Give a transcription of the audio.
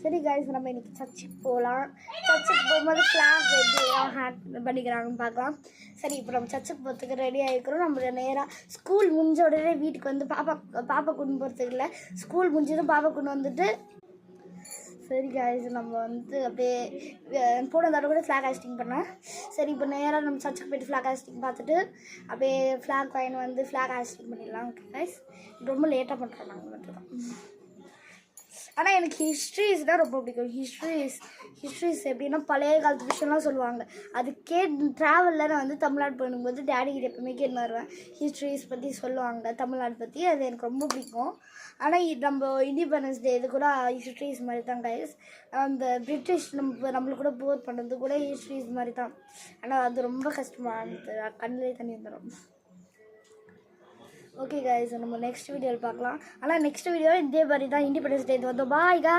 சரி காய்ஸ், நம்ம இன்றைக்கி சர்ச்சுக்கு போகலாம். சர்ச்சுக்கு போகும்போது ஃப்ளாக் எப்படிலாம் ஹேக் பண்ணிக்கிறாங்கன்னு பார்க்கலாம். சரி, இப்போ நம்ம சர்ச்சுக்கு போகிறதுக்கு ரெடி ஆகிக்கிறோம். நம்ம நேராக ஸ்கூல் முடிஞ்ச உடனே வீட்டுக்கு வந்து பாப்பா கொண்டு போகிறதுக்கு இல்லை, ஸ்கூல் முடிஞ்சதும் பாப்பா கொண்டு வந்துட்டு. சரி காய்ஸ், நம்ம வந்து அப்படியே போன தடவை கூட ஃப்ளாக் ஹாஸ்டிங் பண்ணேன். சரி, இப்போ நேராக நம்ம சர்ச்சுக்கு போய்ட்டு ஃப்ளாக் ஹாஸ்டிங் பார்த்துட்டு அப்படியே ஃப்ளாக் வாங்கி வந்து ஃப்ளாக் ஹாஸ்டிங் பண்ணிடலாம். ஓகே காய்ஸ், ரொம்ப லேட்டாக பண்ணுறோம் நாங்கள் மட்டும் தான். ஆனால் எனக்கு ஹிஸ்ட்ரிஸ் தான் ரொம்ப பிடிக்கும். ஹிஸ்ட்ரிஸ் எப்படின்னா பழைய காலத்து விஷயம்லாம் சொல்லுவாங்க. அது ட்ராவலில் நான் வந்து தமிழ்நாடு பண்ணும்போது டேடிக்கிட்ட எப்பவுமே கேட்டு வருவேன். ஹிஸ்ட்ரிஸ் பற்றி சொல்லுவாங்க, தமிழ்நாடு பற்றி. அது எனக்கு ரொம்ப பிடிக்கும். ஆனால் நம்ம இண்டிபெண்டன்ஸ் டே இது கூட ஹிஸ்ட்ரிஸ் மாதிரி தான் கைஸ். அந்த பிரிட்டிஷ் நம்மளுக்கு கூட போர் பண்ணுறது கூட ஹிஸ்ட்ரிஸ் மாதிரி தான். ஆனால் அது ரொம்ப கஷ்டமானது, கண்ணிலே தண்ணி வந்துடும். ஓகே கைஸ், நம்ம நெக்ஸ்ட் வீடியோவில் பார்க்கலாம். ஆனால் நெக்ஸ்ட் வீடியோ இதே மாதிரி தான் இண்டிபெண்டன்ஸ் டே வந்தோம். Bye guys.